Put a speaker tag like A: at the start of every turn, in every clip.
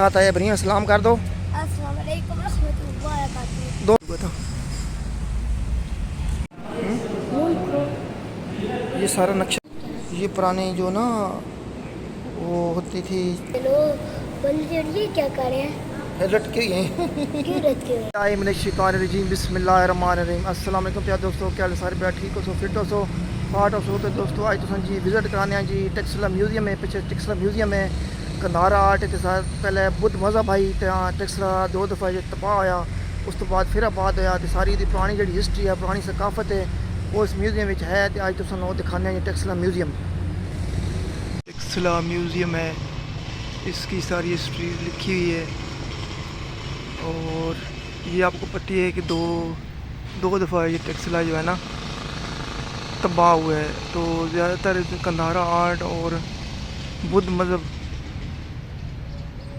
A: साथ आए इब्राहिम सलाम कर दो।
B: अस्सलाम वालेकुम रहमतुल्लाहि व बरकातहू।
A: दो बताओ। ये सारा नक्शा, ये पुराने जो ना वो होती थी
B: चलो बंदे क्या करें,
A: लटके हुए हैं।
B: क्यों रखे
A: रजीम बिस्मिल्लाहिर्रहमानिर्रहीम। अस्सलाम वालेकुम प्यारे दोस्तों, क्या हाल सारे बैठ ठीक हो सो फिट हो सो फाट हो सो। तो दोस्तों आज तो जी विजिट कराने हैं जी टेक्सला म्यूजियम है। पीछे टेक्सला म्यूजियम है, कंधारा आर्ट के साथ पहले बुद्ध मजहब आई तो टेक्सला 2 दफ़ा तबाह होया, उस तो बाद फिर आबाद होया। तो सारी दी पुरानी जी हिस्टरी है, पुरानी सकाफत है वो इस म्यूजियम में है। तो आज तो वो दिखाने हैं टेक्सला म्यूजियम। टेक्सला म्यूजियम है, इसकी सारी हिस्ट्री लिखी हुई है। और ये आपको पता है कि दो दफ़ा ये टेक्सला जो है ना तबाह हुआ है। तो ज़्यादातर कंधारा आर्ट और बुद्ध मज़हब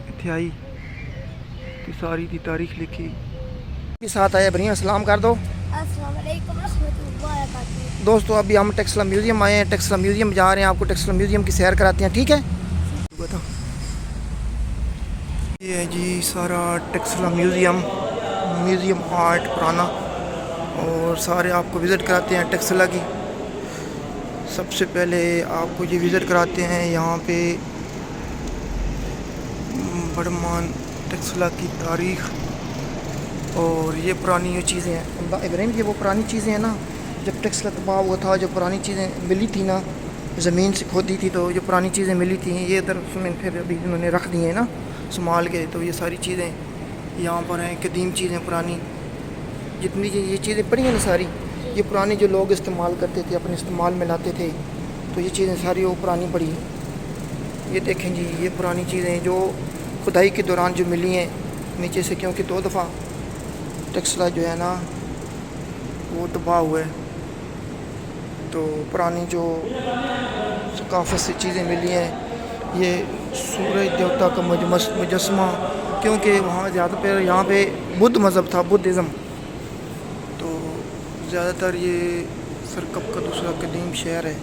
A: इत्यादि की सारी की तारीख लिखी के साथ आए इब्राहिम सलाम कर दो।
B: अस्सलाम वालेकुम रहमतुल्लाहि व बरकातहू।
A: दोस्तों अभी हम टेक्सला म्यूजियम आए हैं, टेक्सला म्यूजियम जा रहे हैं, आपको टेक्सला म्यूजियम की सैर कराते हैं, ठीक है। बताओ, ये है जी सारा टेक्सला म्यूजियम आर्ट पुराना, और सारे आपको विज़िट कराते हैं टेक्सला की। सबसे पहले आपको ये विज़िट कराते हैं यहाँ पे बड़मान टेक्सला की तारीख़। और ये पुरानी ये चीज़ें हैं इब्राहिम, ये वो पुरानी चीज़ें हैं ना जब टेक्सला तबाह हुआ था, जो पुरानी चीज़ें मिली थी ना, ज़मीन से खोदी थी तो जो पुरानी चीज़ें मिली थी ये इधर उसमें फिर अभी इन्होंने रख दी हैं ना संभाल के। तो ये सारी चीज़ें यहाँ पर हैं, कदीम चीज़ें पुरानी जितनी ये चीज़ें पड़ी हैं ना सारी, ये पुराने जो लोग इस्तेमाल करते थे अपने इस्तेमाल में लाते थे, तो ये चीज़ें सारी वो पुरानी पड़ी हैं। ये देखें जी, ये पुरानी चीज़ें जो खुदाई के दौरान जो मिली हैं नीचे से, क्योंकि 2 दफ़ा टेक्सला जो है ना वो तबाह हुआ है। तो पुरानी जो सकाफत से चीज़ें मिली हैं, ये सूरज देवता का मुजस्मा, क्योंकि वहाँ ज़्यादातर यहाँ पे बुद्ध मज़हब था, बुद्धिज़्म। तो ज़्यादातर ये सरकप का दूसरा कदीम शहर है।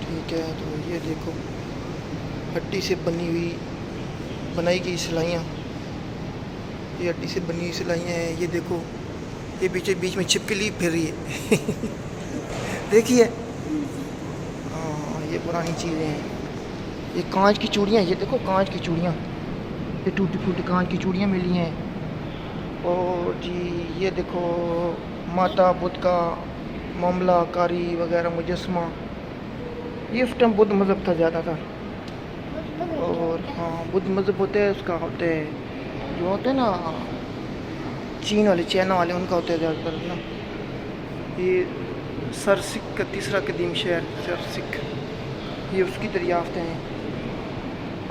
A: ठीक है, तो ये देखो हड्डी से बनाई गई सिलाइयाँ, ये हड्डी से बनी हुई सिलाइयाँ हैं। ये देखो ये बीच में छिपकली फिर रही है। देखिए हाँ, ये पुरानी चीज़ें हैं। ये कांच की चूड़ियाँ, ये देखो कांच की चूड़ियाँ, ये टूटी फूटी कांच की चूड़ियाँ मिली हैं। और जी ये देखो माता बुद्ध का मामला कारी वगैरह मुजस्मा, ये उस टाइम बुद्ध मज़हब था ज़्यादातर। और हाँ बुद्ध मज़हब होते हैं, उसका होते हैं जो होते हैं ना चीन वाले चाइना वाले, उनका होता है ज़्यादातर ना। ये सरसिक का तीसरा कदीम शहर सरसिक, ये उसकी दरियाफ्तें हैं।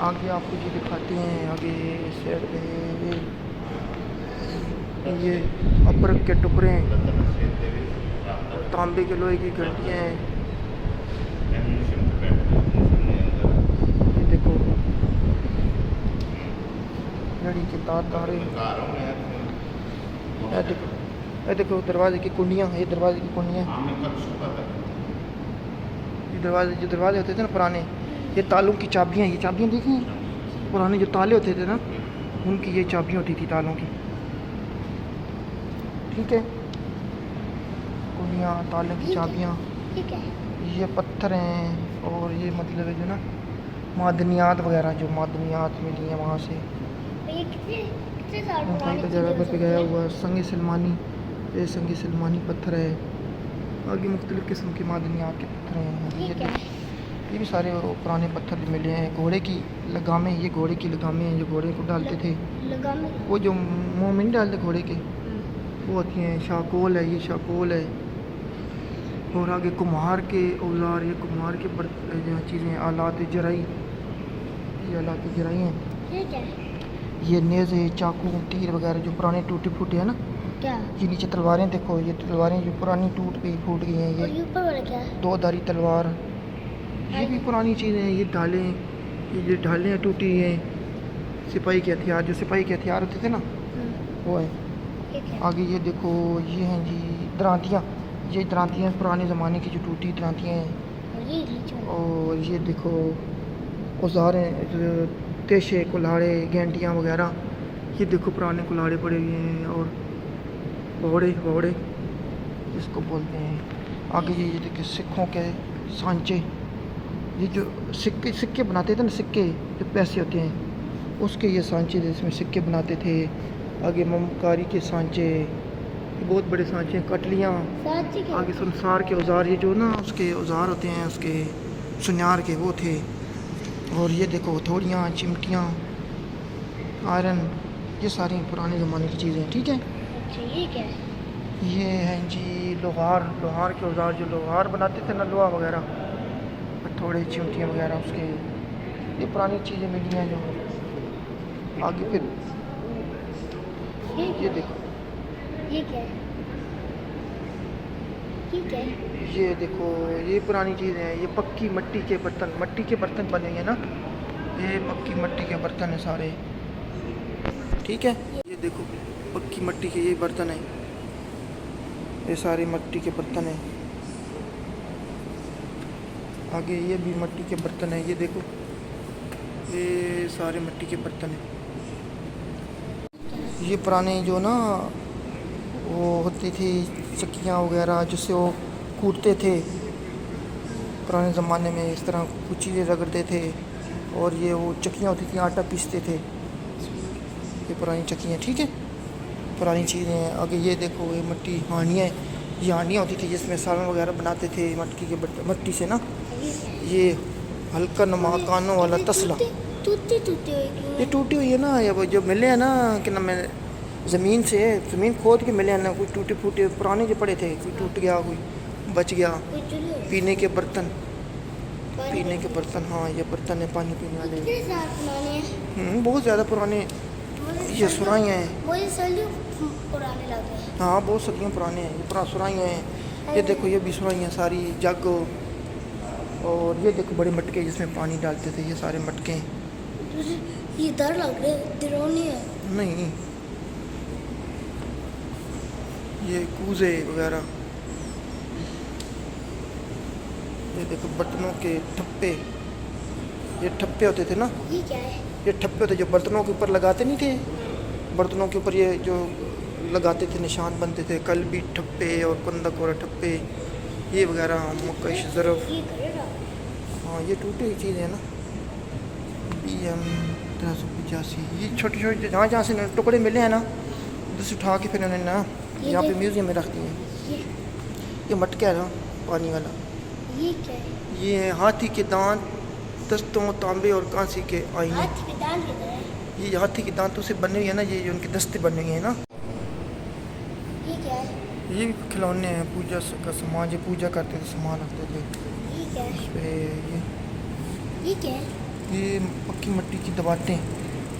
A: आगे आपको ये दिखाते हैं, आगे साइड पे ये अबरक के टुकड़े हैं, तांबे के लोहे की घंटियाँ हैं। ये देखो लड़ी के तारे, ये देखो दरवाजे की कुंडियाँ, ये दरवाजे की कुंडियाँ, ये दरवाजे होते थे ना पुराने, ये तालों की चाबियाँ, ये चाबियाँ देखी पुराने जो ताले होते थे ना उनकी ये चाबियाँ होती थी तालों की, ठीक है। कुंडियाँ तालों की चाबियाँ, ये पत्थर हैं। और ये मतलब है जो ना मादनियात वगैरह, जो मादनियात मिली हैं वहाँ से जगह पे गया हुआ संग सलमानी, ये संग सलमानी पत्थर है। आगे मुख्तलिफ़ किस्म के मादनियात के पत्थर हैं। ये भी सारे पुराने पत्थर भी मिले हैं। घोड़े की लगामें, ये घोड़े की लगामें हैं जो घोड़े को डालते थे, वो जो मुँह में नहीं डालते घोड़े के, वो होती हैं। शाकोल है, ये शाकोल है। और आगे कुम्हार के औजार, ये कुम्हार के जो चीज़ें आलात जराई, ये आलात जराई हैं। ये नेज़े चाकू तीर वगैरह जो पुराने टूटे फूटे हैं ना,
B: क्या
A: ये नीचे तलवारें देखो, ये तलवारें जो पुरानी टूट गई फूट गई हैं। ये
B: ऊपर वाला क्या है?
A: 2 धारी तलवार, ये भी पुरानी चीज़ें हैं। ये ढालें, ये जो ढालें हैं टूटी हैं, सिपाही के हथियार, जो सिपाही के हथियार होते थे ना वो है। आगे ये देखो ये हैं जी दरांतियाँ, ये दरांतियाँ पुराने ज़माने की जो टूटी दरांतियाँ हैं।
B: ये लीचू
A: और ये देखो औजार हैं जो तेशे कुल्हाड़े गेंटियाँ वगैरह। ये देखो पुराने कुल्हाड़े पड़े हुए हैं और बौड़े बौड़े जिसको बोलते हैं। आगे ये देखिए सिक्कों के सांचे, ये जो सिक्के सिक्के बनाते थे ना, सिक्के जो पैसे होते हैं उसके ये सांचे जिसमें सिक्के बनाते थे। आगे ममकारी के सांचे, ये बहुत बड़े सांचे, कटलियाँ।
B: साची के
A: आगे संसार के औजार, ये जो ना उसके औजार होते हैं उसके सुनार के, वो थे। और ये देखो हथौड़ियाँ, चिमटियाँ, आयरन, ये सारी पुराने ज़माने की चीज़ें हैं। ठीक है,
B: ये क्या है?
A: ये हैं जी लोहार, लोहार के औजार, जो लोहार बनाते थे ना, लोहा वगैरह, हथौड़े चिमटियाँ वगैरह उसके, ये पुरानी चीज़ें मिली हैं जो। आगे फिर ये देखो,
B: ये क्या है? ये क्या है?
A: ये देखो, ये पुरानी चीज़ें हैं। ये पक्की मिट्टी के बर्तन, मिट्टी के बर्तन बने हुए हैं ना, ये पक्की मिट्टी के बर्तन हैं सारे। ठीक है, ये देखो पक्की मिट्टी के ये बर्तन हैं, ये सारे मिट्टी के बर्तन हैं। आगे ये भी मिट्टी के बर्तन हैं, ये देखो ये सारे मिट्टी के बर्तन हैं। ये पुराने जो ना वो होती थी चक्कियाँ वगैरह जिससे वो कूटते थे पुराने ज़माने में, इस तरह कुछ चीज़ें रगड़ते थे। और ये वो चक्कियाँ होती थी, आटा पीसते थे, ये पुरानी चक्कियाँ। ठीक है, पुरानी चीज़ें हैं। आगे ये देखो ये मिट्टी हांडियाँ, ये हांडियाँ होती थी जिसमें सालन वगैरह बनाते थे मटकी के मिट्टी से ना। ये हल्का नमा कानों वाला तसला,
B: टूटी टूटी हुई क्यों?
A: ये टूटी हुई है ना, ये वो जो मिले हैं ना कि ना, मैं ज़मीन से ज़मीन खोद के मिले हैं ना, कोई टूटे फूटे पुराने जो पड़े थे, कोई टूट गया, कोई बच गया।
B: कोई चुल्लू?
A: पीने के बर्तन,
B: पानी
A: पीने के बर्तन, हाँ ये बर्तन है पानी पीने वाले।
B: कितने साल पुराने हैं?
A: बहुत ज़्यादा पुराने, ये सुराहियाँ हैं।
B: मुझे सदियों पुराने लगे हैं।
A: हाँ बहुत सदियों पुराने हैं, ये पुराने सुराहियाँ हैं। ये देखो ये भी सुराहियाँ सारी, जग। और ये देखो बड़े मटके जिसमें पानी डालते थे, ये सारे मटके हैं।
B: ये डर लग रहे, दिरोनी है।
A: नहीं, ये कूजे वगैरह। ये देखो बर्तनों के ठप्पे, ये ठप्पे होते थे ना,
B: ये क्या है?
A: ये ठप्पे होते जो बर्तनों के ऊपर लगाते नहीं थे, बर्तनों के ऊपर ये जो लगाते थे निशान बनते थे, कलबी ठप्पे और कंदक वाला ठप्पे, ये वगैरह, मकश ज़रफ़।
B: ये करेगा?
A: हाँ ये टूटी हुई चीज़ है ना, BM 1385। ये छोटे छोटे जहाँ जहाँ से टुकड़े मिले हैं ना, उधर से उठा के फिर उन्होंने ना यहाँ पे म्यूज़ियम में रख दिए हैं। ये मटका है ना पानी वाला।
B: ये क्या है?
A: ये है हाथी के दांत, दस्तों, तांबे और कांसी के आईने।
B: हाथी के दांत किधर है?
A: ये हाथी के दांतों से बने हुए हैं ना, ये उनके दस्ते बने हुए हैं ना।
B: ये क्या है?
A: ये भी खिलौने हैं, पूजा का सामान, ये पूजा करते थे सामान रखते थे।
B: ये क्या है?
A: इस पे
B: ये क्या है?
A: ये पक्की मिट्टी की दवातें,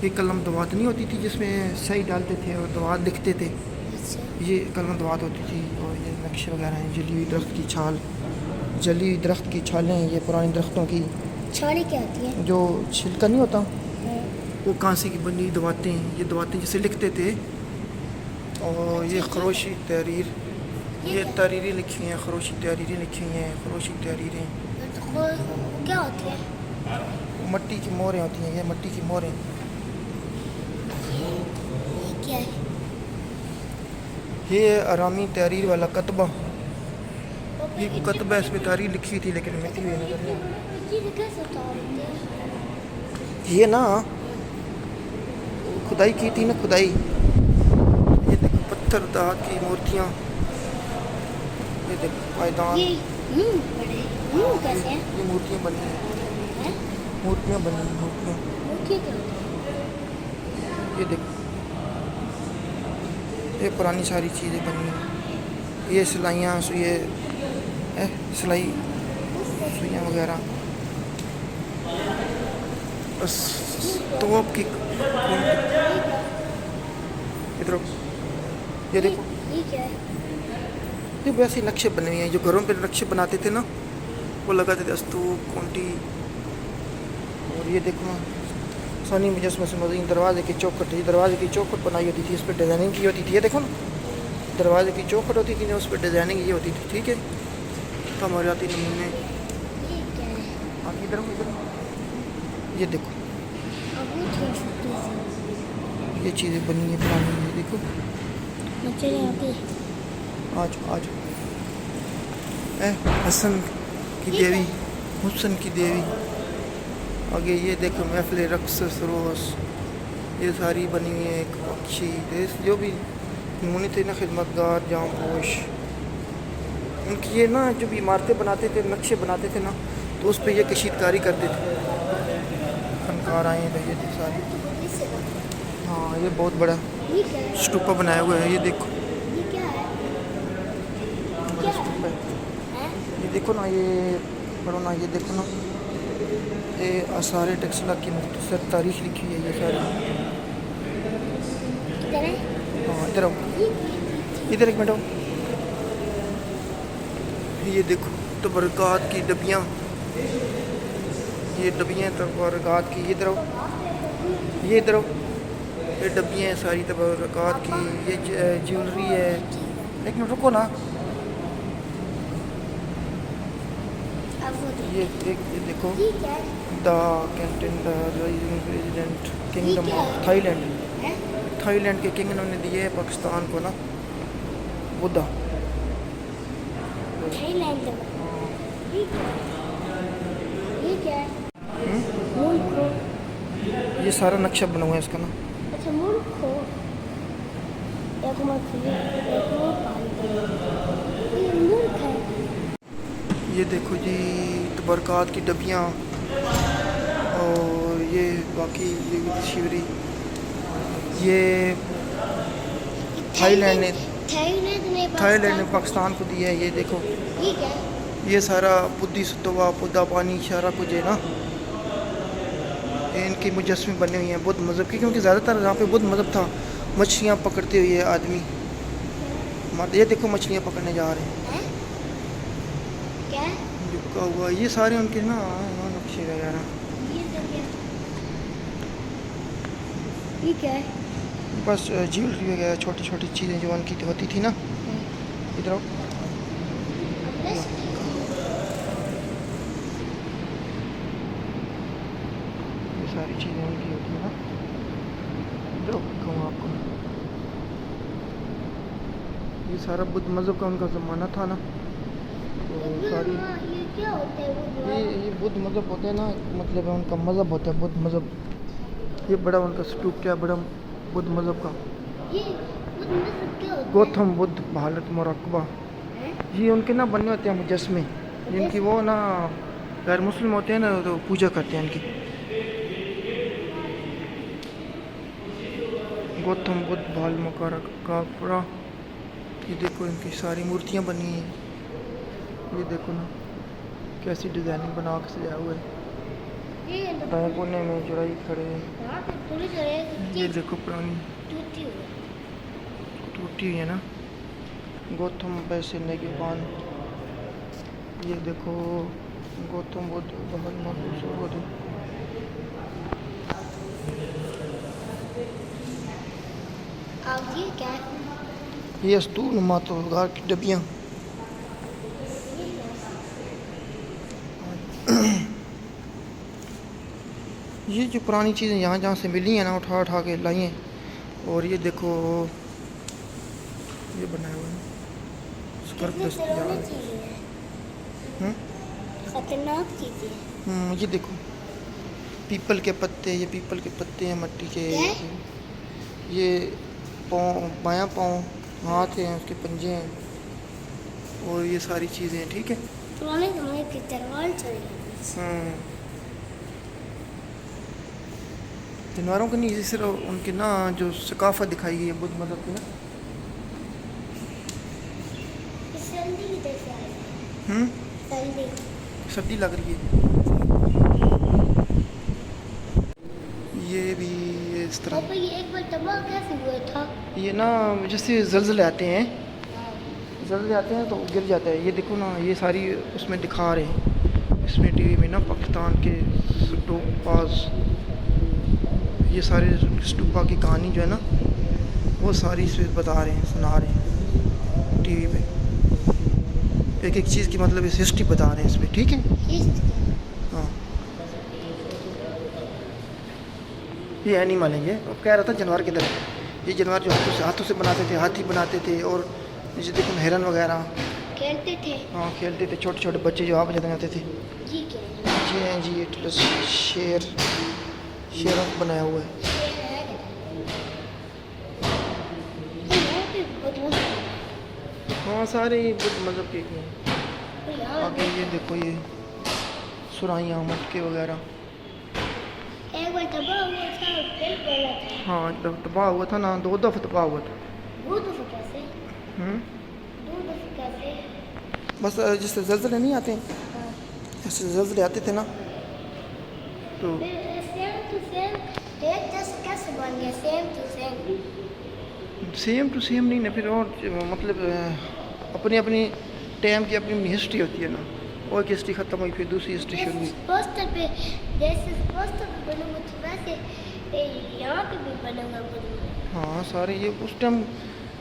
A: ये कलम दवात नहीं होती थी जिसमें सही डालते थे और दवात लिखते थे,
B: अच्छा,
A: ये कलम दवात होती थी। और ये नक्शे वगैरह हैं, जली हुई दरख्त की छाल, जली हुई दरख्त की छालें, ये पुराने दरख्तों की
B: छाड़ी क्या होती है?
A: जो छिलका नहीं होता, वो कांसे की बनी दवातें, ये दवातें जिसे लिखते थे। और ये खरोशी तहरीर, ये तहरीरें लिखी हुई हैं, खरोशी तहरीरें लिखी हुई हैं, खरोशी तहरीरें।
B: वो क्या होती है?
A: मट्टी की मोहरें होती हैं, ये मट्टी की मोहरें।
B: ये क्या है?
A: ये आरामी तहरीर वाला कतबा, ये कतबा, इस पर तहरीर लिखी थी लेकिन मिटी हुई नजर नहीं आ रही।
B: ये कैसे उतारते हैं?
A: ये ना खुदाई की थी ना, खुदाई। ये देखो पत्थर दाग की मूर्तियाँ, ये देखो पायदान,
B: ये बड़े कैसे हैं?
A: ये मूर्तियाँ बनी हैं,
B: हैं?
A: मूर्तियाँ बनी हैं, मूर्तियाँ।
B: वो क्या करते हैं?
A: ये देखो ये पुरानी सारी चीज़ें बनी हैं, ये सिलाइयाँ, सुइए, सिलाई सुइयाँ वगैरह, बस तोप की इधर। ये देखो
B: ये क्या है?
A: ये वैसे नक्शे बने हुए हैं जो घरों पे नक्शे बनाते थे ना, वो लगाते थे, अस्तूप, कोंटी। और ये देखो ना सानी मुजस्समे से मज़ीद दरवाजे की चौखट, ये दरवाजे की चौखट बनाई होती थी, इस पर डिज़ाइनिंग की होती थी। ये देखो ना दरवाजे की चौखट होती थी ना, उस पर डिज़ाइनिंग ये होती थी। ठीक है, तमाराती नमूने, इधर ये देखो,
B: अब वो छोटी सी
A: ये चीज़ें बनी है पुरानी, ये देखो।
B: बच्चे यहाँ पे
A: आज हसन की देवी, हुसन की देवी। आगे ये देखो महफिल रक्स सरोस, ये सारी बनी हुई है। एक पक्षी देश जो भी नमूने थे ना, खिदमतगार जाम पोश, उनकी ये ना जो भी इमारतें बनाते थे, नक्शे बनाते थे ना, तो उस पर ये कशीदकारी करते थे। फनकार आए हैं ये सारे। हाँ ये बहुत बड़ा
B: ये क्या है?
A: स्टूपा बनाया हुआ है, ये देखो
B: ये क्या है?
A: बड़ा स्तूपा है।
B: हैं?
A: ये देखो ना, ये पढ़ो ना, ये देखो ना, ये आसार टेक्सला की मुख्तसर तारीख लिखी है ये सारी।
B: किधर है?
A: हाँ इधर आओ,
B: ये
A: इधर एक मिनट आओ। ये देखो तबरकात की डबियाँ, ये डबियाँ तबरकात की। इधर आओ, ये इधर आओ, ये डबियाँ हैं सारी तबरकात की। ये ज्वेलरी है। एक मिनट रुको ना,
B: अब वो
A: ये देखो,
B: ये क्या है?
A: The contender rising president kingdom
B: क्या
A: ऑफ
B: है?
A: थाईलैंड।
B: हैं?
A: थाईलैंड के किंगडम ने दिए है पाकिस्तान को ना बुद्धा।
B: थाईलैंड का। ये क्या है? ये क्या है?
A: हम्म?
B: मुल्क को।
A: ये सारा नक्शा बना हुआ है इसका ना।
B: अच्छा मुल्क को। एक मछली, एक और पानी। ये मुल्क है।
A: ये देखो जी तबरकात की डबियाँ, और ये बाकी ये शिवरी, ये थाईलैंड ने पाकिस्तान को दिया है। ये देखो,
B: ये क्या है?
A: ये सारा बुद्धि सतवा पुदा पानी सारा कुछ है ना, ये इनकी मुजस्मे बने हुए हैं बुद्ध मज़हब की, क्योंकि ज़्यादातर जहाँ पे बुद्ध मज़हब था मछलियाँ पकड़ते हुए आदमी। ये देखो मछलियाँ पकड़ने जा रहे हैं,
B: हैं? क्या है?
A: झुका हुआ। ये सारे उनके ना नक्शे वगैरह।
B: ये सब क्या है? ये क्या है?
A: बस ज्वेलरी वगैरह छोटी छोटी चीज़ें जो उनकी होती थी ना। इधर आओ, ये सारी चीज़ें उनकी होती है ना। इधर आओ, कहूँ आपको, ये सारा बुद्ध मज़हब का उनका ज़माना था ना, तो सारी
B: ये क्या होता है? वो
A: ये बुद्ध मज़हब होते हैं ना, मतलब है उनका मज़हब होता है बुद्ध मज़हब। ये बड़ा उनका स्तूप क्या बड़ा बुद्ध मज़हब का।
B: ये मतलब क्या होता है?
A: गौतम बुद्ध भारत मुराकबा,
B: हैं?
A: ये उनके ना बने होते हैं मुजस्मे, जिनकी वो ना गैर मुस्लिम होते हैं ना तो पूजा करते हैं इनकी। गौतम बुद्ध भाल मुबारक का पूरा, ये देखो इनकी सारी मूर्तियाँ बनी हैं। ये देखो ना कैसी डिज़ाइनिंग बना के सजाया हुआ है।
B: ये
A: दाएं कोने में चढ़ाई खड़े हैं।
B: वहाँ पे थोड़ी देर
A: ये देखो पुरानी
B: टूटी हुई है।
A: टूटी हुई है ना, गौतम पैसे नेगेबान। ये देखो गौतम बुद्ध बहुत मशहूर बुद्ध।
B: अब ये क्या है?
A: ये स्तूप नुमा तोगार की डबियाँ। ये जो पुरानी चीज़ें यहाँ जहाँ से मिली हैं ना, उठा उठा के लाई हैं। और ये देखो ये बनाया हुआ है स्कर्फ
B: कितनी
A: दस्तयार
B: डरावनी
A: है।
B: चीज़ें हैं।
A: हम्म?
B: खतरनाक चीज़ें हैं।
A: ये देखो पीपल के पत्ते, ये पीपल के पत्ते हैं मट्टी के।
B: क्या?
A: ये पाँव, बायां पाँव, हाथ हैं उसके पंजे हैं, और ये सारी चीज़ें हैं। ठीक है।
B: पुराने ज़माने की तलवार चली जाती
A: जानवरों के नहीं, सिर्फ उनकी ना जो सकाफत दिखाई गई है बुद्ध मज़हब की ना।
B: सर्दी की तरफ आ रही है। सर्दी।
A: सर्दी लग रही है। ये भी इस तरह,
B: पापा ये एक बार तबाह कैसे हुआ था?
A: ये ना जैसे जल्जले आते हैं, जल्जले आते हैं तो गिर जाता है। ये देखो ना, ये सारी उसमें दिखा रहे हैं इसमें टीवी में ना, पाकिस्तान के स्टूपास, ये सारे स्टूपा की कहानी जो है ना वो सारी इसमें बता रहे हैं, सुना रहे हैं टीवी पे। एक एक चीज़ की मतलब इस हिस्ट्री बता रहे हैं इसमें। ठीक है। हाँ ये एनिमल है ये। अब कह रहा था जानवर किधर है। ये जानवर जो हाथों से बनाते थे, हाथी बनाते थे, और जैसे देखो हिरन वगैरह
B: खेलते थे।
A: हाँ खेलते थे, छोटे छोटे बच्चे जो आप जगह जाते थे।
B: जी क्या
A: जी हैं जी, ये प्लस शेरों का बनाया हुआ है।
B: यहाँ पे बहुत मस्त
A: हाँ सारे ये बुद्ध मज़हब के हैं।
B: है। यहाँ
A: आगे ये देखो ये सुराहियाँ मटके वगैरह।
B: एक बार तबाह हुआ था, फिर बोला था।
A: हाँ जब तबाह हुआ था ना, 2 दफ़ा तबाह हुआ था।
B: दूध कैसे?
A: हम्म।
B: दूध कैसे?
A: बस जिससे ज़लज़ले नहीं आते हैं,
B: हाँ।
A: ऐसे ज़लज़ले आते थे ना तो
B: सेम टू सेम डेट कैसे बन गया? सेम टू
A: सेम नहीं ना, फिर और मतलब अपनी अपनी टाइम की अपनी हिस्ट्री होती है ना। और एक हिस्ट्री ख़त्म हुई, फिर दूसरी हिस्ट्री शुरू हुई।
B: पोस्टर पे जैसे पोस्टर पे बना हुआ था वैसे यहाँ पे भी बना हुआ बुद्ध।
A: हाँ सारे ये उस टाइम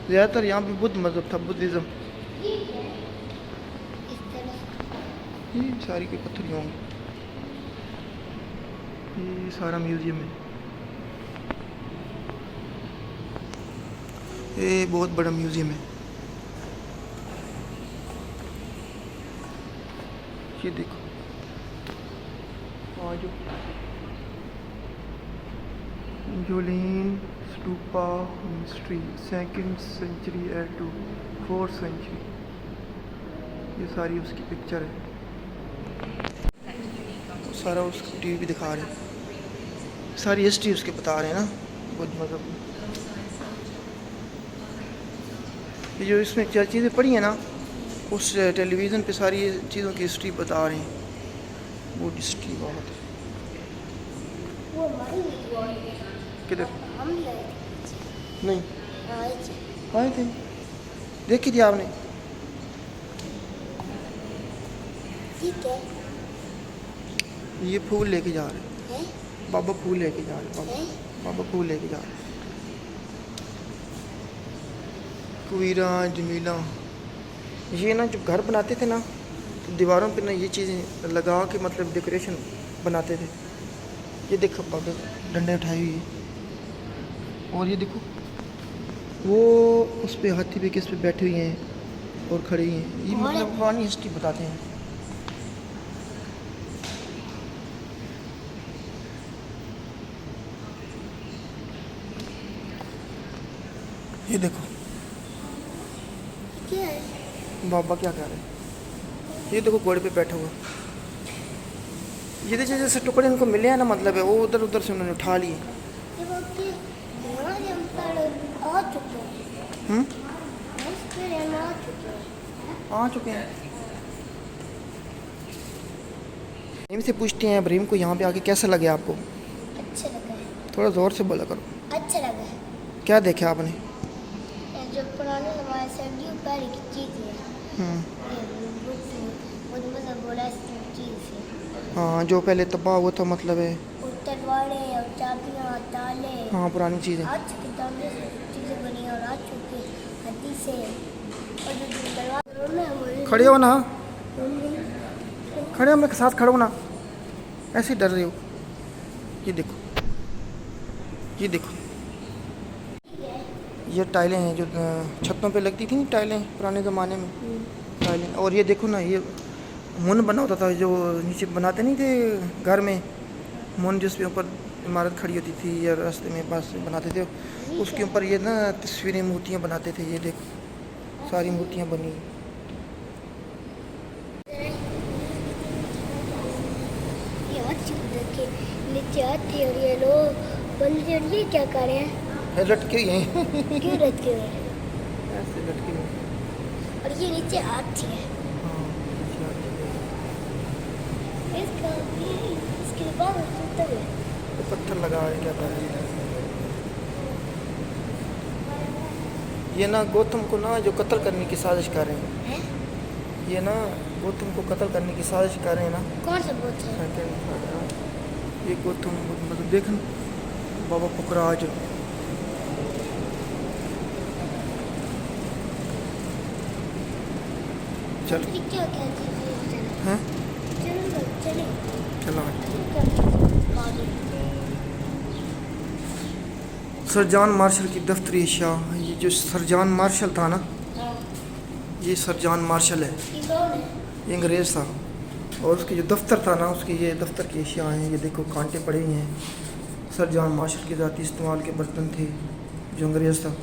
A: ज़्यादातर यहाँ पे बुद्ध मज़हब था, बुद्धिज़्म।
B: ठीक है। इस तरह
A: ये सारी की पत्थरियाँ होंगी। ये सारा म्यूज़ियम है। ये बहुत बड़ा म्यूज़ियम है। ये देखो आज जोलिन स्टूपा mystery 2nd century to 4th century. ये सारी उसकी पिक्चर है, सारा उसकी टीवी भी दिखा रहे हैं, सारी हिस्ट्री उसके बता रहे हैं ना बुद्ध मज़हब। ये जो इसमें क्या चीज़ें पढ़ी हैं ना, उस टेलीविज़न पे सारी चीज़ों की हिस्ट्री बता रहे हैं। बुद्ध हिस्ट्री बहुत है।
B: वो हमारी
A: किधर?
B: हम लाए
A: नहीं
B: थे।
A: आए थे, देखी थी आपने?
B: ठीक है।
A: ये फूल लेके जा रहे हैं, बाबा फूल लेके जा रहे हैं, बाबा फूल लेके जा रहे हैं। कुवीरा जमीला, ये ना जब घर बनाते थे ना तो दीवारों पे ना ये चीज़ें लगा के मतलब डेकोरेशन बनाते थे। ये देखो बाबा डंडे उठाई हुई है, और ये देखो वो उस पे हाथी पे किस पे बैठे हुए हैं और खड़े हुए हैं। ये मतलब पुरानी हिस्ट्री बताते हैं। ये देखो
B: क्या है?
A: बाबा क्या कर रहे हैं। ये देखो घोड़े पे बैठा हुआ। ये देखिए जैसे टुकड़े इनको मिले हैं ना, मतलब है वो उधर उधर से उन्होंने उठा लिए।
B: ये बाकी हमारे अंतर आ चुके हैं। उसके हम आ चुके हैं।
A: आ चुके हैं। इनसे पूछते हैं इब्राहिम को यहाँ पे आके कैसा लगे आपको?
B: अच्छा लगा है।
A: थोड़ा ज़ोर से बोला करो।
B: अच्छा लगा है।
A: क्या देखा आपने?
B: ये जो पुराने ज़माने से सर्दियों पहले की चीज़ है। बहुत मज़ा बोला चीज़ है।
A: हाँ जो पहले तबाह हुआ था, मतलब है
B: और तलवारें और चाबियाँ ताले।
A: हाँ पुरानी चीज़ें।
B: आज के तांबे से चीज़ें बनी और आज चुके हड्डी से। और जो तलवार में
A: खड़े हो ना, खड़े हो, मेरे साथ खड़े हो ना, ऐसे ही डर रहे हो। ये देखो, ये देखो, ये टाइलें हैं जो छतों पे लगती थी, टाइलें पुराने ज़माने में टाइलें। और ये देखो ना, ये मुन बना होता था जो नीचे बनाते नहीं थे घर में, मुन जिसके ऊपर इमारत खड़ी होती थी या रास्ते में पास बनाते थे, उसके ऊपर ये ना तस्वीरें मूर्तियाँ बनाते थे। ये देखो सारी मूर्तियाँ बनी।
B: नीचे आती है और ये लोग बंदे और ये क्या कर रहे हैं?
A: लटके हुए हैं।
B: क्यों लटके हुए हैं?
A: ऐसे लटके हुए हैं।
B: और ये नीचे आती है।
A: हाँ,
B: इसके बाद टूटा हुआ है।
A: तो पत्थर लगा है, क्या कर रहे हैं ये ना गौतम को ना जो कत्ल करने की साजिश कर रहे हैं।
B: हैं?
A: ये ना गौतम को कत्ल करने की साजिश कर रहे हैं ना।
B: कौन सा बोझ है?
A: ये गौतम मतलब देख बाबा पुखराज। चल
B: ये क्या क्या चीज़ है?
A: हैं,
B: चलो चले।
A: चलो
B: आगे।
A: सर जॉन मार्शल की दफ्तरी अशिया। ये जो सर जॉन मार्शल था ना, ये सर जॉन मार्शल है, ये अंग्रेज़ था। और उसके जो दफ्तर था ना, उसके ये दफ्तर की अशिया हैं। ये देखो कांटे पड़े हुए हैं। सर जॉन मार्शल के ज़ाती इस्तेमाल के बर्तन थे, जो अंग्रेज़ था।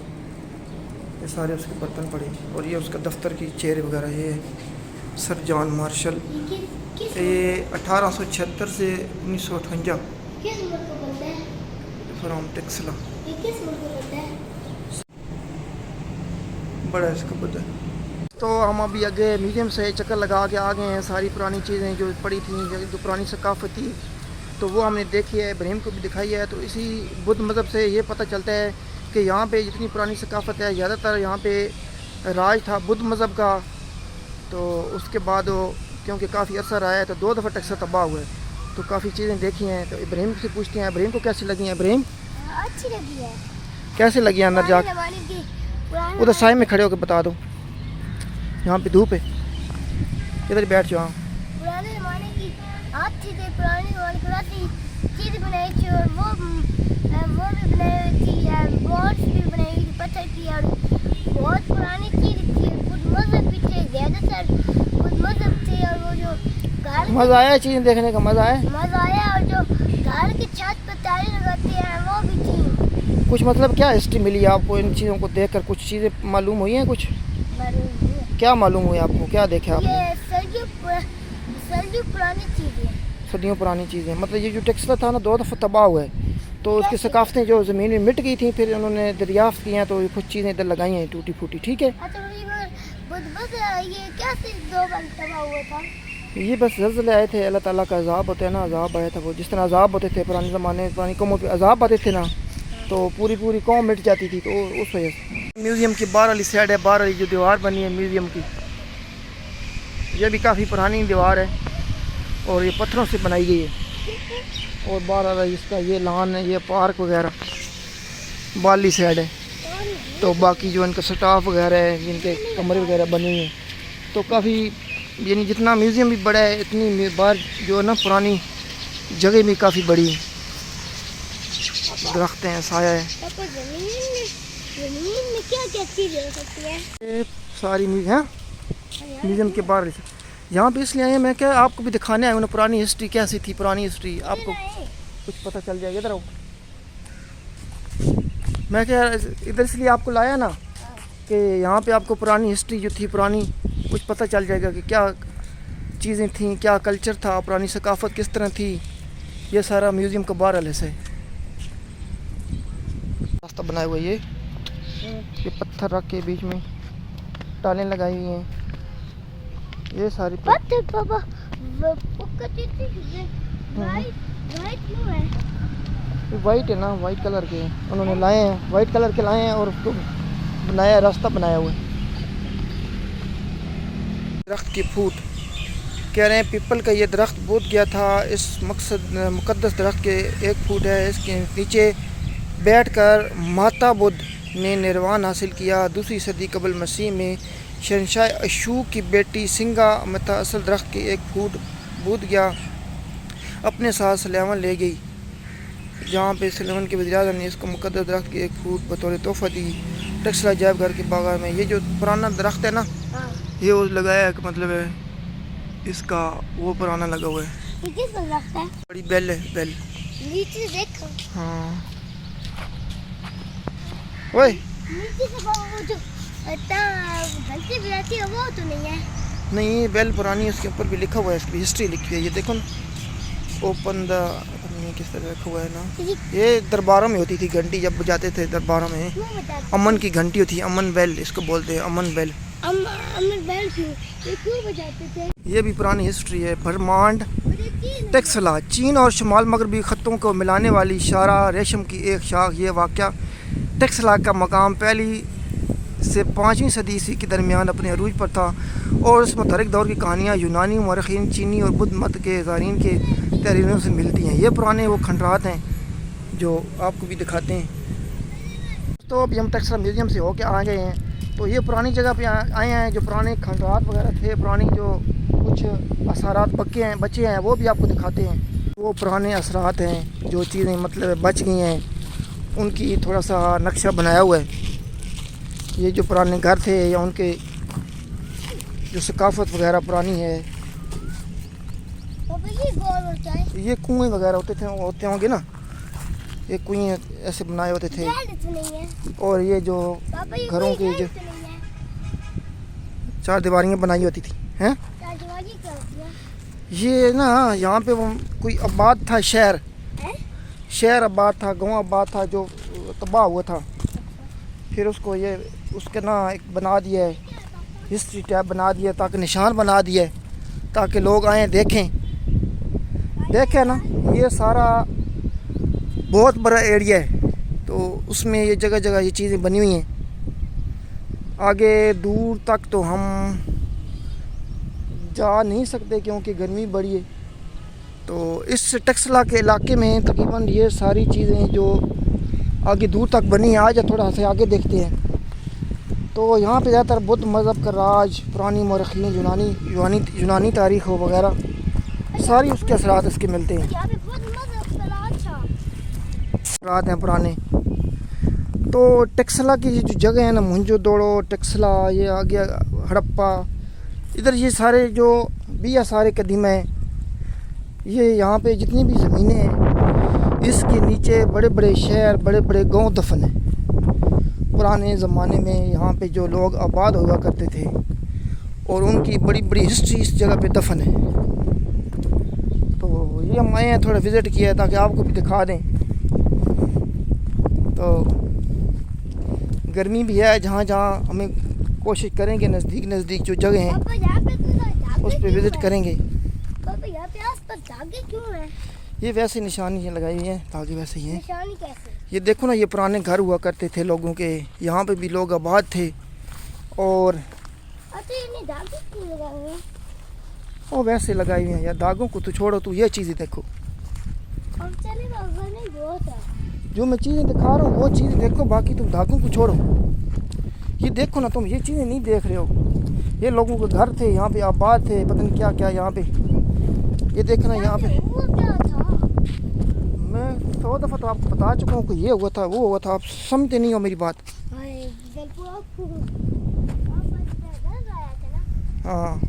A: ये सारे उसके बर्तन पड़े। और ये उसका दफ्तर की चेयर वगैरह ये है सर जॉन मार्शल। ये 1876 से 1958
B: किस मुल्क का बंदा है?
A: फ्राम टेक्सला।
B: ये किस मुल्क का बंदा है?
A: बड़ा इसका बदल। तो हम अभी आगे म्यूज़ियम से चक्कर लगा के आ गए हैं। सारी पुरानी चीज़ें जो पड़ी थी, जो पुरानी सकाफ़त थी, तो वो हमने देखी है, इब्राहिम को भी दिखाई है। तो इसी बुद्ध मज़हब से ये पता चलता है कि यहाँ पे जितनी पुरानी सकाफ़त है, ज़्यादातर यहाँ पे राज था बुद्ध मज़हब का। तो उसके बाद वो क्योंकि काफ़ी अरसा रहा है, तो 2 दफ़ा टेक्सला तबाह हुआ है। तो काफ़ी चीज़ें देखी हैं। तो इब्राहिम से पूछते हैं, इब्राहिम को कैसी लगी हैं? इब्राहिम
B: अच्छी लगी है।
A: कैसे लगी अंदर जा? उधर साइड में खड़े होकर बता दो, यहाँ पे धूप है, इधर बैठ जाओ।
B: पुराने ज़माने की अच्छी थी, पुराने ज़माने की पुरानी चीज़ बनाई थी। और वो भी बनाई हुई थी, बॉल्स भी बनाई हुई थी पत्थर की। और बहुत पुरानी चीज़ थी। कुछ मज़हब भी थे, ज़्यादातर कुछ मज़हब थे। और वो जो घर
A: मज़ा आया चीज़ें देखने का? मज़ा आया।
B: मज़ा आया। और जो घर की छत पर ताले लगाते हैं, वो भी थी।
A: कुछ मतलब क्या हिस्ट्री मिली आपको इन चीज़ों को देखकर? कुछ चीज़ें मालूम हुई हैं? कुछ क्या मालूम हुई आपको? क्या देखा आपने?
B: ये सदियों पुरानी चीज़ें हैं।
A: सदियों पुरानी चीज़ें मतलब ये जो टेक्सला था ना, 2 दफ़ा तबाह हुआ है। तो उसकी सकाफ़तें जो ज़मीन में मिट गई थी, फिर उन्होंने दरियाफ्त की हैं, तो कुछ चीज़ें इधर लगाई हैं टूटी फूटी। ठीक है,
B: अच्छा, बस ये क्या सिर्फ 2 बार तबाह हुआ था?
A: ये बस ज़लज़ले आए थे, अल्लाह ताला का अज़ाब होता है ना, अज़ाब आया था। वो जिस तरह अज़ाब होते थे पुराने ज़माने में, पुरानी कौमों पे अज़ाब आते थे ना, तो पूरी कौम मिट जाती थी। तो उस वजह से म्यूज़ियम की बाहर वाली साइड है, बाहर वाली जो दीवार बनी है म्यूज़ियम की, ये भी काफ़ी पुरानी दीवार है और ये पत्थरों से बनाई गई है। और बाहर वाला इसका ये लान है, ये पार्क वगैरह बाली साइड है। तो बाकी जो इनका स्टाफ वगैरह है, जिनके कमरे वगैरह बने हुए हैं, तो काफ़ी यानी जितना म्यूज़ियम भी बड़ा है, इतनी बार जो है ना पुरानी जगह भी काफ़ी बड़ी है। दरख्त हैं, साया है।
B: पापा, ज़मीन में क्या क्या चीज़ें हो सकती है?
A: ये सारी म्यूज़ियम के बाहर यहाँ पे इसलिए आए हैं, मैं क्या आपको भी दिखाने आया हूँ ना पुरानी हिस्ट्री कैसी थी। पुरानी हिस्ट्री आपको कुछ पता चल जाएगा। इधर आओ, मैं क्या इधर इसलिए आपको लाया ना कि यहाँ पे आपको पुरानी हिस्ट्री जो थी पुरानी कुछ पता चल जाएगा कि क्या चीज़ें थी, क्या कल्चर था, पुरानी सकाफ़त किस तरह थी। ये सारा म्यूज़ियम का बाहर वाले से रास्ता बनाया हुआ है। ये पत्थर रख के बीच में टालें लगाई हुई हैं। ये सारी
B: पत्थर पापा, वाइट क्यों है?
A: वाइट है ना, वाइट कलर के उन्होंने लाए हैं, वाइट कलर के लाए हैं और उसको बनाया, रास्ता बनाया हुआ है। दरख्त की फूट कह रहे हैं, पीपल का ये दरख्त बोध गया था। इस मुकद्दस दरख्त के 1 फुट है। इसके नीचे बैठकर माता बुद्ध ने निर्वाण हासिल किया। 2री सदी कबल मसीह में शहंशाह अशूक की बेटी सिंगा मता असल दरख्त के 1 फुट बूद गया, अपने साथ सलेमन ले गई, जहाँ पे सलेमन के वज़ीर-ए-आज़म ने इसको मुकद्दस दरख्त के 1 फुट बतौर तोहफ़ा दी। टेक्सला अजायब घर के बागा में ये जो पुराना दरख्त है ना, ये वो लगाया है, मतलब है इसका वो पुराना लगा हुआ है।
B: ये किस दरख्त है?
A: बड़ी बेल है, बेल।
B: नीचे देखो।
A: हाँ ओए,
B: नीचे से वो जो घंटी बजाती है वो तो नहीं है?
A: नहीं, ये बेल पुरानी है, उसके ऊपर भी लिखा हुआ है, इसकी हिस्ट्री लिखी है। ये देखो ना, ओपन द किस तरह रखा हुआ है ना। ये दरबारों में होती थी घंटी, जब बजाते थे दरबारों में। अमन की घंटी होती है, अमन बेल इसको बोलते हैं, अमन बेल।
B: अमन बेल क्यों बजाते थे?
A: ये भी पुरानी हिस्ट्री है। ब्रह्मांड टेक्सला, चीन और शुमाल मगरबी ख़त्तों को मिलाने वाली शारा रेशम की एक शाख। ये वाक़या टेक्सला का मकाम 1ली से 5वीं सदी ईस्वी के दरमियान अपने अरूज पर था और इस मुतहरिक दौर की कहानियाँ यूनानी मौरख़ीन, चीनी और बुद्ध मत के ज़ारीन के तहरीरों से मिलती हैं। ये पुराने वो खंडरात हैं जो आपको भी दिखाते हैं। तो अभी हम टेक्सला म्यूज़ियम से होके आ गए हैं। तो ये पुरानी जगह पे आए हैं, जो पुराने खंडरात वगैरह थे, पुरानी जो कुछ असरात बचे हैं वो भी आपको दिखाते हैं। वो पुराने असरात हैं, जो चीज़ें मतलब बच गई हैं उनकी थोड़ा सा नक्शा बनाया हुआ है। ये जो पुराने घर थे या उनके जो सकाफत वगैरह पुरानी है,
B: पापा ये गोल होता है।
A: ये कुएं वगैरह होते होंगे ना, ये कुएं ऐसे बनाए होते थे।
B: गैलरी तो नहीं है
A: और ये जो
B: पापा, ये
A: घरों
B: कोई
A: की जो
B: गैलरी तो नहीं है।
A: चार दीवारियाँ बनाई होती थी हैं,
B: चाचवाजी क्या होती है?
A: ये ना यहाँ पे वो कोई आबाद था,
B: हैं?
A: शहर आबाद था, गांव आबाद था जो तबाह हुआ था। फिर उसको ये उसके ना एक बना दिया है, हिस्ट्री टैब बना दिया, ताकि निशान बना दिया है, ताकि लोग आएँ देखें ना। ये सारा बहुत बड़ा एरिया है, तो उसमें ये जगह जगह ये चीज़ें बनी हुई हैं। आगे दूर तक तो हम जा नहीं सकते क्योंकि गर्मी बड़ी है। तो इस टक्सला के इलाके में तकरीबन ये सारी चीज़ें जो आगे दूर तक बनी है। आज थोड़ा से आगे देखते हैं तो यहाँ पे ज़्यादातर बुद्ध मज़हब का राज, पुरानी मौरख़ीन, यूनानी तारीख़ वगैरह सारी उसके असरात इसके मिलते हैं।
B: यहाँ पे बहुत मजा का राज था।
A: रात हैं पुराने। तो टक्सला की जो जगह है ना, मोहनजोदड़ो, टक्सला, ये आ गया हड़प्पा, इधर ये सारे जो भी सारे कदीम हैं। ये यहाँ पे जितनी भी ज़मीनें हैं, इसके नीचे बड़े बड़े शहर, बड़े बड़े गांव दफन हैं। पुराने ज़माने में यहाँ पे जो लोग आबाद हुआ करते थे और उनकी बड़ी बड़ी हिस्ट्री इस जगह पे दफन है। तो ये हम आए हैं, थोड़ा विज़िट किया है ताकि आपको भी दिखा दें। तो गर्मी भी है, जहाँ जहाँ हमें कोशिश करेंगे नज़दीक जो जगह हैं
B: पापा यहाँ पे तो धागे
A: उस पर
B: क्यों
A: विज़िट
B: है?
A: करेंगे।
B: पापा यहाँ पे आसपास धागे क्यों है?
A: ये वैसे निशानी लगाई हुई हैं, ताकि वैसे ही हैं।
B: निशानी कैसे?
A: ये देखो ना, ये पुराने घर हुआ करते थे लोगों के, यहाँ पे भी लोग आबाद थे। और
B: अच्छा, ये नहीं धागे क्यों लगाए हुए हैं?
A: वो वैसे लगाई हुई हैं यार, दागों को तो छोड़ो, तू ये चीज़ें देखो।
B: हम चले बाबा नहीं बहुत है।
A: जो मैं चीज़ें दिखा रहा हूँ वो चीज़ें देखो, बाकी तुम धागों को छोड़ो। ये देखो ना, तुम ये चीज़ें नहीं देख रहे हो। ये लोगों के घर थे, यहाँ पे आबाद थे, पता नहीं क्या क्या यहाँ पे। ये देखना यहाँ पे,
B: वो क्या था?
A: मैं 100 दफ़ा तो आपको बता चुका हूँ कि ये हुआ था, वो हुआ था, आप समझते नहीं हो मेरी बात। हाँ,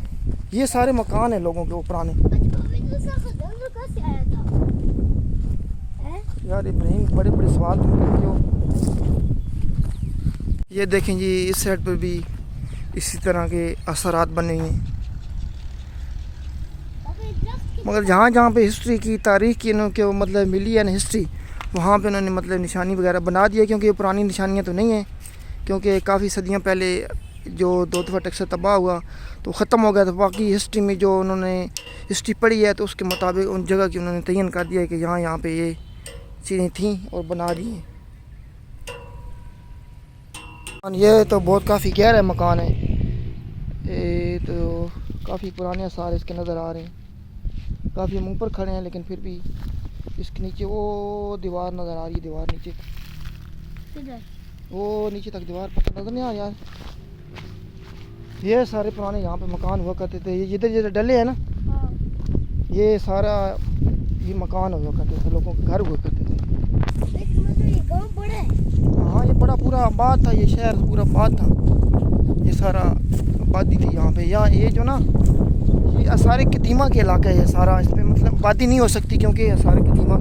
A: ये सारे मकान हैं लोगों के वो पुराने। यार इब्राहिम, बड़े बड़े सवाल तुम करते हो। ये देखें जी, इस साइड पर भी इसी तरह के असरात बने हुए हैं। मगर जहाँ जहाँ पे हिस्ट्री की, तारीख़ की इनके मतलब मिली है ना हिस्ट्री, वहाँ पे उन्होंने मतलब निशानी वगैरह बना दिया। क्योंकि ये पुरानी निशानियाँ तो नहीं हैं, क्योंकि काफ़ी सदियों पहले जो 2 दफ़ा टक्सला तबाह हुआ तो ख़त्म हो गया था। बाकी हिस्ट्री में जो उन्होंने हिस्ट्री पढ़ी है तो उसके मुताबिक उन जगह की उन्होंने तयन कर दिया कि यहाँ पे ये चीज़ें थीं और बना दी हैं। ये तो बहुत काफ़ी गहरा मकान है, ये तो काफ़ी पुराने आसार इसके नज़र आ रहे हैं। काफ़ी हम ऊपर खड़े हैं लेकिन फिर भी इसके नीचे वो दीवार नज़र आ रही है। दीवार नीचे
B: किधर?
A: वो नीचे तक दीवार पता नज़र नहीं आ यार। ये सारे पुराने यहाँ पे मकान हुआ करते थे। ये जिधर जिधर डले हैं ना,
B: हाँ।
A: ये सारा ये मकान हुआ करते थे, लोगों के घर हुआ करते थे।
B: मतलब ये गांव बड़ा है?
A: हाँ, ये बड़ा पूरा आबाद था, ये शहर पूरा आबाद था। ये सारा आबादी थी यहाँ पे। यहाँ ये जो ना, ये आसार कदीमा के इलाका है ये सारा। इस पर मतलब आबादी नहीं हो सकती क्योंकि आसार कदीमा,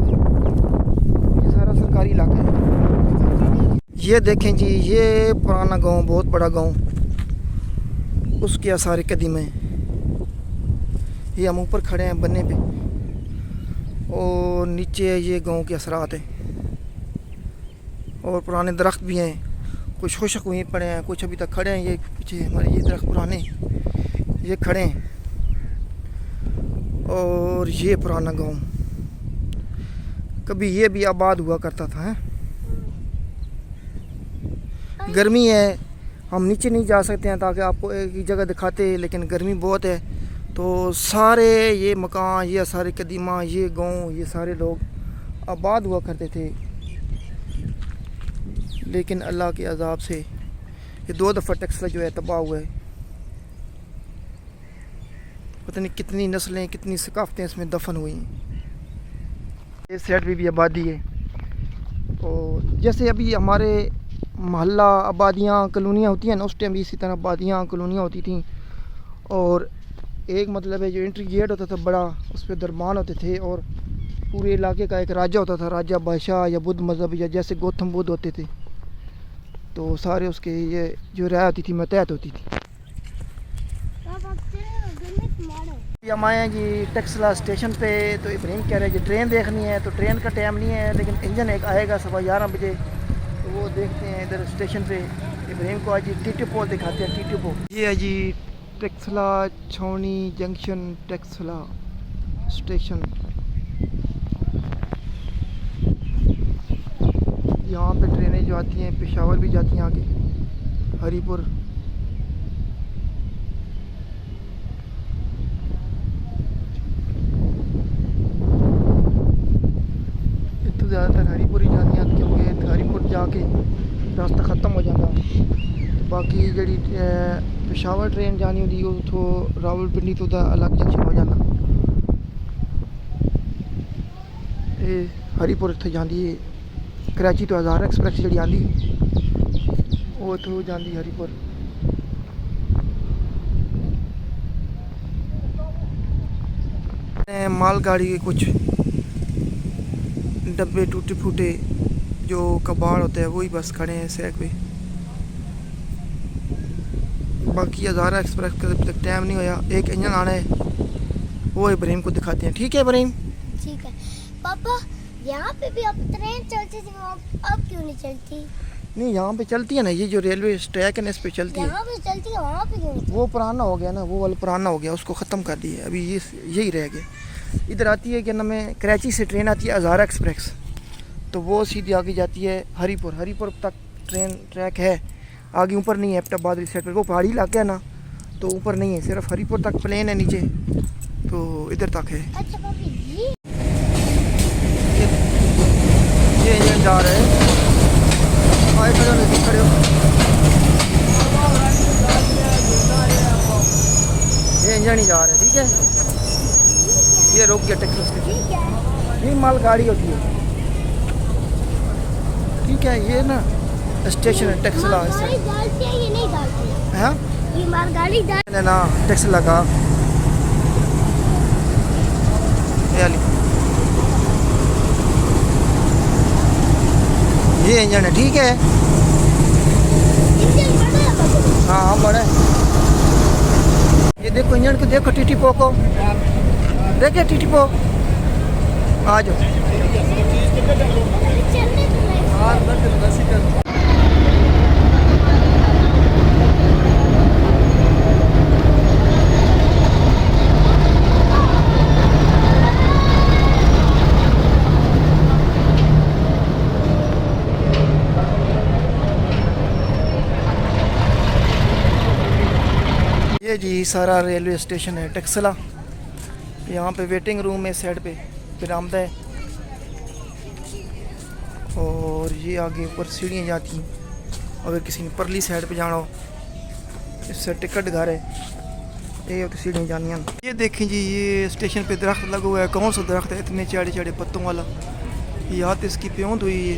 A: ये सारा सरकारी इलाका है। ये देखें जी, ये पुराना गांव, बहुत बड़ा गांव, उसके आसार कदीमा है। ये हम ऊपर खड़े हैं बनने पे और नीचे ये गांव के असरात हैं। और पुराने दरख्त भी हैं, कुछ खुशक हुए पड़े हैं, कुछ अभी तक खड़े हैं। ये पीछे हमारे ये दरख्त पुराने ये खड़े हैं। और ये पुराना गांव, कभी ये भी आबाद हुआ करता था। हैं, गर्मी है, हम नीचे नहीं जा सकते हैं ताकि आपको एक ही जगह दिखाते, लेकिन गर्मी बहुत है। तो सारे ये मकान, ये सारे कदीमा, ये गांव, ये सारे लोग आबाद हुआ करते थे। लेकिन अल्लाह के अज़ाब से ये 2 दफ़ा टक्सला जो है तबाह हुआ है। पता नहीं कितनी नस्लें, कितनी सकाफ़तें इसमें दफन हुई हैं। इस साइड भी आबादी है, और जैसे अभी हमारे मोहल्ला आबादियाँ कॉलोनियाँ होती हैं ना, उस टाइम भी इसी तरह आबादियाँ कॉलोनियाँ होती थी। और एक मतलब है जो एंट्री गेट होता था बड़ा, उस पर दरबान होते थे और पूरे इलाके का एक राजा होता था, राजा बादशाह या बुद्ध मज़हब या जैसे गौतम बुद्ध होते थे, तो सारे उसके ये जो राय होती थी मतहत होती थी। हम आए हैं जी टेक्सला स्टेशन पे, तो इब्राहिम कह रहे हैं कि ट्रेन देखनी है, तो ट्रेन का टाइम नहीं है लेकिन इंजन एक आएगा 11:15 बजे, तो वो देखते हैं इधर स्टेशन पे। इब्राहिम को आज टीटी पोल दिखाते हैं, टीटी पोल। ये है जी टेक्सला छावनी जंक्शन टेक्सला स्टेशन। यहाँ पे ट्रेनें जो आती हैं पेशावर भी जाती हैं आगे, हरीपुर। इतने ज़्यादातर हरीपुर ही जाती हैं क्योंकि हरीपुर जाके रास्ता ख़त्म हो जाता। बाकी जी पेशावर ट्रेन जानी होती तो रावलपिंडी तो अलग जंक्शन हो जाना। ये हरीपुर इतने जाती है, कराची तो हज़ार एक्सप्रैस जी आती वो इतों जाती हरीपुर। मालगाड़ी के कुछ डब्बे टूटे फूटे जो कबाड़ होते हैं वही बस खड़े हैं सड़क पे। बाकी हज़ारा एक्सप्रेस का जब तक टाइम नहीं होया, एक इंजन आना है वो इब्राहिम को दिखाते हैं। ठीक है इब्राहिम?
B: ठीक है पापा, यहाँ पे भी अब ट्रेन चलती थी, अब क्यों नहीं चलती?
A: नहीं, यहाँ पे चलती है ना, ये जो रेलवे ट्रैक है ना इस पे चलती है।
B: यहाँ पे चलती है, वहाँ पे क्यों नहीं?
A: वो पुराना हो गया ना, वो वाला पुराना हो गया, उसको ख़त्म कर दिया, अभी ये यही रह गया। इधर आती है क्या नाम है, कराची से ट्रेन आती है हज़ारा एक्सप्रेस, तो वो सीधी आगे जाती है हरीपुर। हरीपुर तक ट्रेन ट्रैक है, आगे ऊपर नहीं है। एबटाबाद वाली साइड पर वो पहाड़ी इलाका है ना, तो ऊपर नहीं है, सिर्फ हरीपुर तक प्लेन है नीचे, तो इधर तक है।
B: अच्छा पापी जी,
A: ये इंजन जा रहा है, आए खड़े हो, नज़दीक खड़े हो। ये इंजन ही जा रहा है, ठीक है। ये रुक गया टेक्सला स्टेशन।
B: ठीक है।
A: ये मालगाड़ी होती है, ठीक है। ये ना स्टेशन है टेक्सला।
B: मालगाड़ी डालती है, ये नहीं डालती है।
A: हाँ,
B: ये मालगाड़ी डाल
A: ना टेक्सला का ये इंजन है, ठीक है।
B: इंजन बड़ा है पापा।
A: हाँ बड़ा है। ये देखो इंजन को, देखो टीटी पो को, देखे टीटी पो, आ जाओ।
B: चलने तो नहीं।
A: ये जी सारा रेलवे स्टेशन है टेक्सला। यहाँ पे वेटिंग रूम है, साइड पे बरामदा है, और ये आगे ऊपर सीढ़ियाँ जाती हैं। अगर किसी ने परली साइड पे जाना हो, इससे टिकट घर है, ये तो सीढ़ियाँ जानी हैं। ये देखें जी, ये स्टेशन पे दरख्त लगा हुआ है। कौन सा दरख्त है इतने चौड़े चौड़े पत्तों वाला? या तो इसकी प्योंद हुई है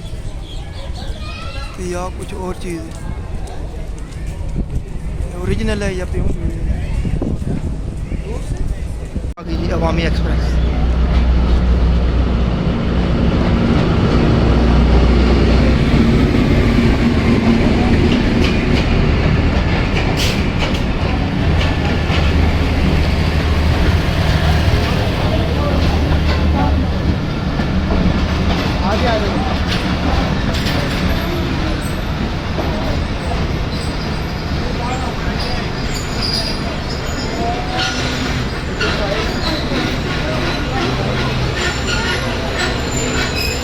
A: या कुछ और चीज़ है, ओरिजिनल है या प्योंद हुई है। आगे जी अवामी एक्सप्रेस। आगे आ रही है।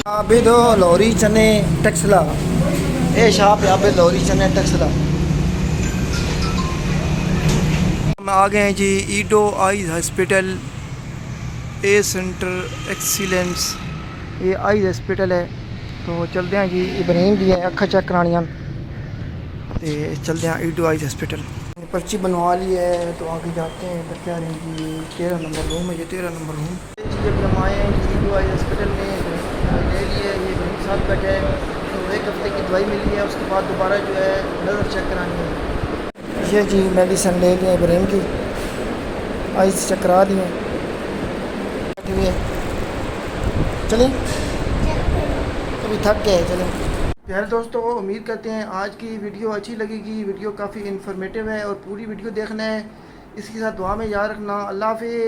A: आबिद लौरी चने टेक्सला, ए शाप आबिद लौरी चने टेक्सला। हम आ गए हैं जी ईडो आइज हॉस्पिटल, ए सेंटर एक्सीलेंस। ये आइज हॉस्पिटल है, तो चलते हैं जी। इब्राहिम जी है अखा चेक करानियां, तो चलते हैं ईडो आइज हॉस्पिटल। पर्ची बनवा ली है, तो आगे जाते हैं। तो क्या रहे जी 13 नंबर रूम है, ये 13 नंबर रूम। जब हम आए हैं ईडो आइज हॉस्पिटल में, ले लिए ये साथ बैठे हैं। तो 1 हफ्ते की दवाई मिली है, उसके बाद दोबारा जो है नज़र चेक करानी है। ये जी मेडिसिन ले लिया इब्राहिम की, आइस चेक करा दी है। चलें अभी थक गए, चलें। यार दोस्तों, उम्मीद करते हैं आज की वीडियो अच्छी लगेगी। वीडियो काफ़ी इन्फॉर्मेटिव है और पूरी वीडियो देखना है, इसके साथ दुआ में याद रखना। अल्लाह हाफिज़।